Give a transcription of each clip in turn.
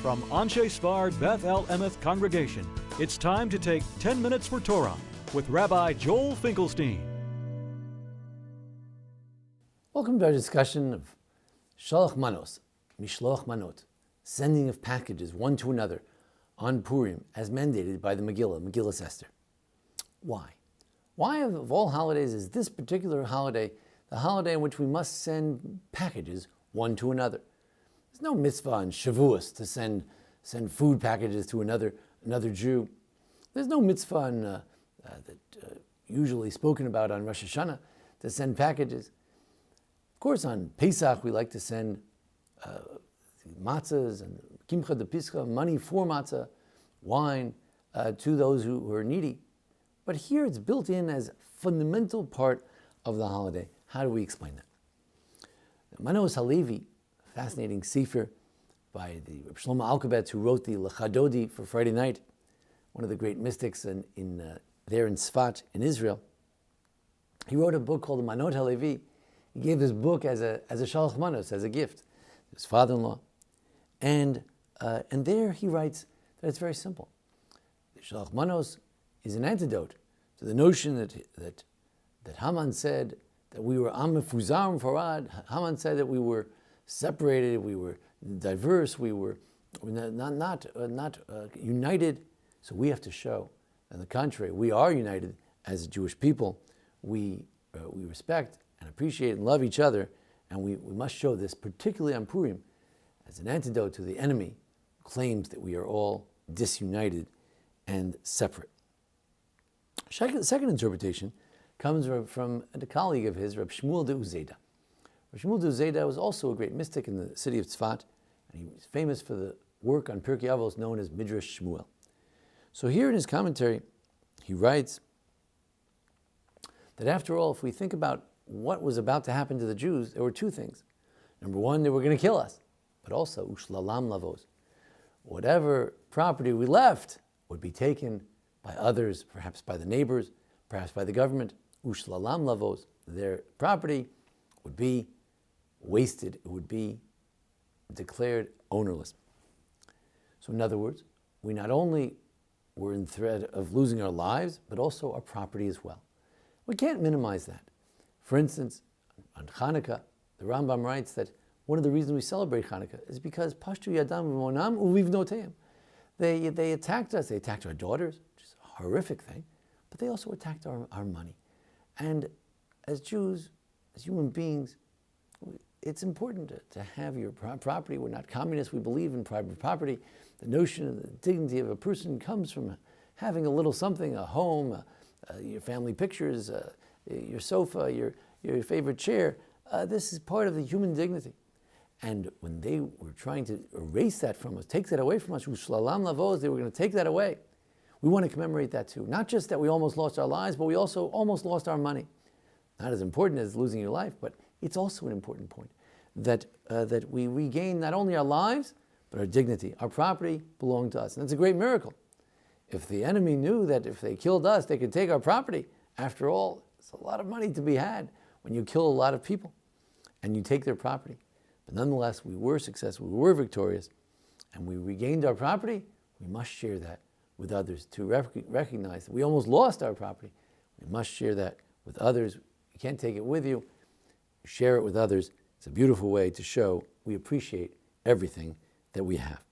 From Anshei Sphard-Beth Emeth congregation, it's time to take 10 minutes for Torah with Rabbi Joel Finkelstein. Welcome to our discussion of Shalach Manos, Shalach Manot, sending of packages one to another on Purim as mandated by the Megillah Esther. Why? Why of all holidays is this particular holiday the holiday in which we must send packages one to another? There's no mitzvah on Shavuos to send food packages to another Jew. There's no mitzvah on, usually spoken about on Rosh Hashanah to send packages. Of course, on Pesach we like to send matzahs and kimcha de pischa, money for matzah, wine to those who are needy. But here it's built in as a fundamental part of the holiday. How do we explain that? Manos Halevi, a fascinating sefer by the Rabbi Shlomo Alkabetz, who wrote the Lechadodi for Friday night, one of the great mystics there in Tzfat in Israel. He wrote a book called Manot Halevi. He gave this book as a Shalach Manos, as a gift to his father-in-law. And there he writes that it's very simple. The Shalach Manos is an antidote to the notion that Haman said that we were Am Mefuzar Farad. Haman said that we were separated, we were diverse, we were not united. So we have to show, on the contrary, we are united as a Jewish people. We respect and appreciate and love each other, and we must show this, particularly on Purim, as an antidote to the enemy who claims that we are all disunited and separate. The second interpretation comes from a colleague of his, Rabbi Shmuel de Uzeda. Rabbi Shmuel de Uzeda was also a great mystic in the city of Tzfat, and he was famous for the work on Pirkei Avos known as Midrash Shmuel. So here in his commentary, he writes that after all, if we think about what was about to happen to the Jews, there were two things. Number one, they were going to kill us, but also ushlalam lavos. Whatever property we left would be taken by others, perhaps by the neighbors, perhaps by the government. Ushlalam lavos, their property would be wasted, it would be declared ownerless. So in other words, we not only were in threat of losing our lives, but also our property as well. We can't minimize that. For instance, on Hanukkah, the Rambam writes that one of the reasons we celebrate Hanukkah is because Pashtu Yadam V'monam Uvivnoteim. They attacked us, they attacked our daughters, which is a horrific thing, but they also attacked our money. And as Jews, as human beings, it's important to have your property. We're not communists, we believe in private property. The notion of the dignity of a person comes from having a little something, a home, your family pictures, your sofa, your favorite chair. This is part of the human dignity. And when they were trying to erase that from us, take that away from us, Ushlalam Lavos, they were going to take that away. We want to commemorate that too. Not just that we almost lost our lives, but we also almost lost our money. Not as important as losing your life, but it's also an important point that we regain not only our lives, but our dignity. Our property belonged to us. And that's a great miracle. If the enemy knew that if they killed us, they could take our property, after all, it's a lot of money to be had when you kill a lot of people and you take their property. But nonetheless, we were successful, we were victorious, and we regained our property. We must share that with others to recognize that we almost lost our property. We must share that with others. You can't take it with you. You share it with others. It's a beautiful way to show we appreciate everything that we have.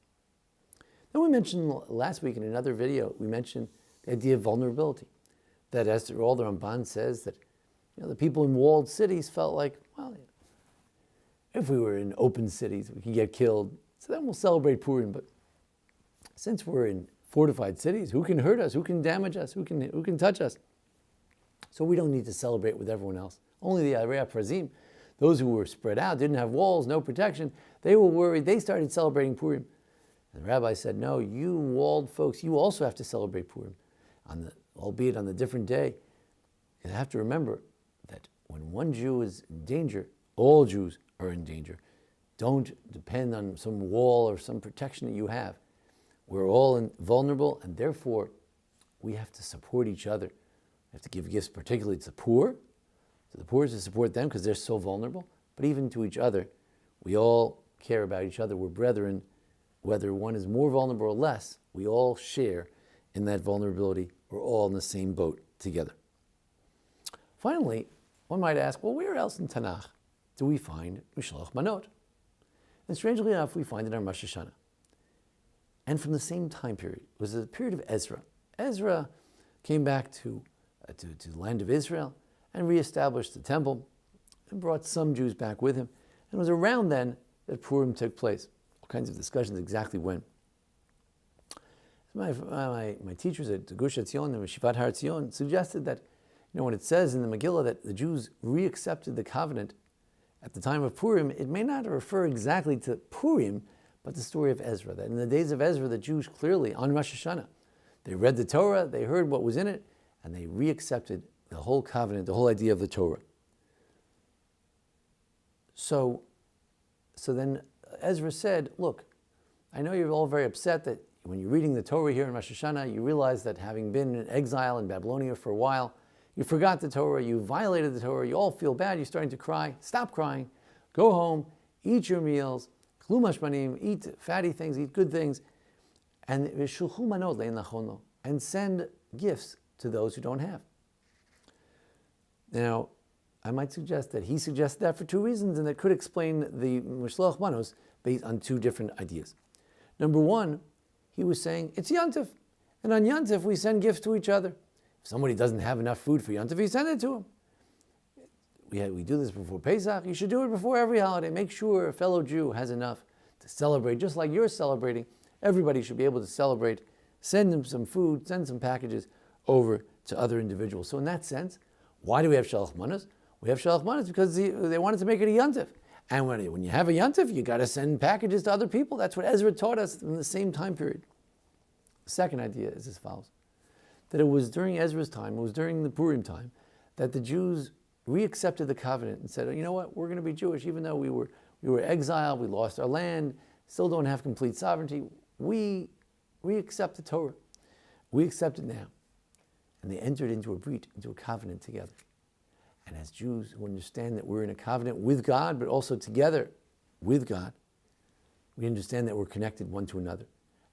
Then we mentioned last week in another video, we mentioned the idea of vulnerability. That as the Ramban says that the people in walled cities felt like, well, if we were in open cities, we could get killed. So then we'll celebrate Purim. But since we're in fortified cities, who can hurt us? Who can damage us? Who can touch us? So we don't need to celebrate with everyone else. Only the Arei Prazim, those who were spread out, didn't have walls, no protection, they were worried. They started celebrating Purim. And the rabbi said, no, you walled folks, you also have to celebrate Purim, albeit on the different day. You have to remember that when one Jew is in danger, all Jews are in danger. Don't depend on some wall or some protection that you have. We're all vulnerable, and therefore we have to support each other. We have to give gifts, particularly to the poor. To the poor, to support them because they're so vulnerable. But even to each other, we all care about each other. We're brethren. whether one is more vulnerable or less, we all share in that vulnerability. We're all in the same boat together. Finally, one might ask, well, where else in Tanakh do we find Shalach Manos? And strangely enough, we find it on Rosh Hashanah. And from the same time period. It was the period of Ezra. Ezra came back to the land of Israel and reestablished the temple and brought some Jews back with him. And it was around then that Purim took place. All kinds of discussions exactly when. My teachers at Gush Etzion and Yeshivat Har Etzion suggested that, when it says in the Megillah that the Jews reaccepted the covenant at the time of Purim, it may not refer exactly to Purim, but the story of Ezra. That in the days of Ezra, the Jews clearly, on Rosh Hashanah, they read the Torah, they heard what was in it, and they reaccepted the whole covenant, the whole idea of the Torah. So then Ezra said, look, I know you're all very upset that when you're reading the Torah here in Rosh Hashanah, you realize that having been in exile in Babylonia for a while, you forgot the Torah, you violated the Torah, you all feel bad, you're starting to cry. Stop crying, go home, eat your meals, eat fatty things, eat good things, and send gifts to those who don't have. Now, I might suggest that he suggested that for two reasons, and that could explain the Shalach Manos based on two different ideas. Number one, he was saying, it's Yantif, and on Yantif we send gifts to each other. If somebody doesn't have enough food for Yantif, you send it to him. We do this before Pesach. You should do it before every holiday. Make sure a fellow Jew has enough to celebrate, just like you're celebrating. Everybody should be able to celebrate. Send them some food, send some packages over to other individuals. So in that sense, why do we have Shalach Manos? We have Shalach Manos because they wanted to make it a Yantif. And when you have a Yantif, you got to send packages to other people. That's what Ezra taught us in the same time period. The second idea is as follows. That it was during Ezra's time, it was during the Purim time, that the Jews reaccepted the covenant and said, you know what, we're going to be Jewish, even though we were exiled, we lost our land, still don't have complete sovereignty. We accept the Torah. We accept it now. And they entered into a brit, into a covenant together. And as Jews who understand that we're in a covenant with God, but also together with God, we understand that we're connected one to another.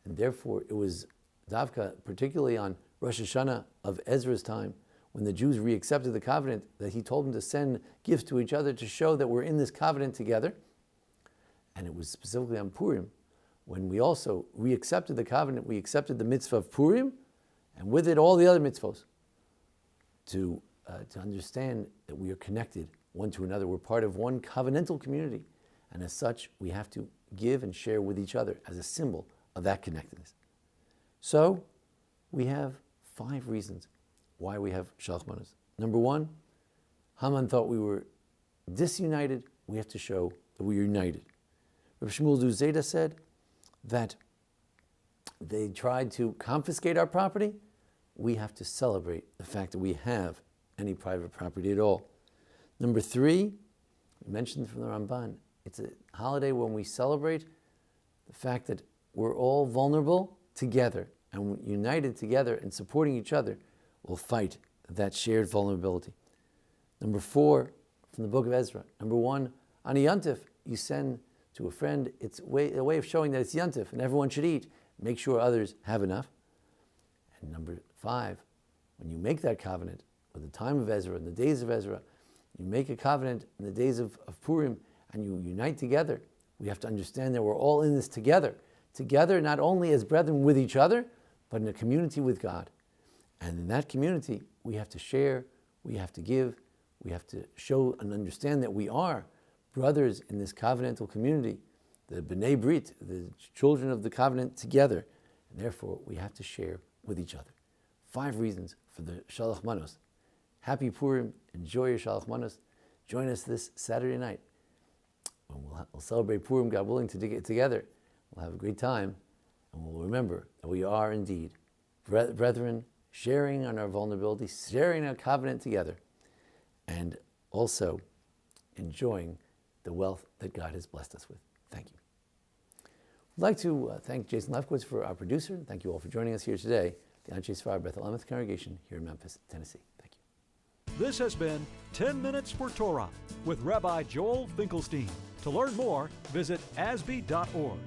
And therefore, it was Davka, particularly on Rosh Hashanah of Ezra's time, when the Jews reaccepted the covenant, that he told them to send gifts to each other to show that we're in this covenant together. And it was specifically on Purim, when we also reaccepted the covenant, we accepted the mitzvah of Purim, and with it all the other mitzvahs, to understand that we are connected one to another. We're part of one covenantal community, and as such, we have to give and share with each other as a symbol of that connectedness. So, we have 5 reasons why we have Shalach Manos. Number 1, Haman thought we were disunited. We have to show that we're united. Rabbi Shmuel Zuzeda said that they tried to confiscate our property. We have to celebrate the fact that we have any private property at all. Number 3, we mentioned from the Ramban, it's a holiday when we celebrate the fact that we're all vulnerable together, and united together and supporting each other will fight that shared vulnerability. Number 4, from the book of Ezra. Number 1, on a Yantif, you send to a friend, it's a way of showing that it's Yantif and everyone should eat. Make sure others have enough. And number 5, when you make that covenant with the time of Ezra and the days of Ezra, you make a covenant in the days of Purim and you unite together. We have to understand that we're all in this together. Together, not only as brethren with each other, but in a community with God. And in that community, we have to share, we have to give, we have to show and understand that we are brothers in this covenantal community, the B'nai Brit, the children of the covenant together. And therefore, we have to share with each other. 5 reasons for the Shalach Manos. Happy Purim, enjoy your Shalach Manos. Join us this Saturday night when we'll celebrate Purim, God willing, to get together. We'll have a great time, and we'll remember that we are indeed brethren, sharing on our vulnerability, sharing our covenant together, and also enjoying the wealth that God has blessed us with. Thank you. I'd like to thank Jason Lefkowitz for our producer. Thank you all for joining us here today, the Anshei Sphard-Beth Emeth congregation here in Memphis, Tennessee. Thank you. This has been 10 Minutes for Torah with Rabbi Joel Finkelstein. To learn more, visit asb.org.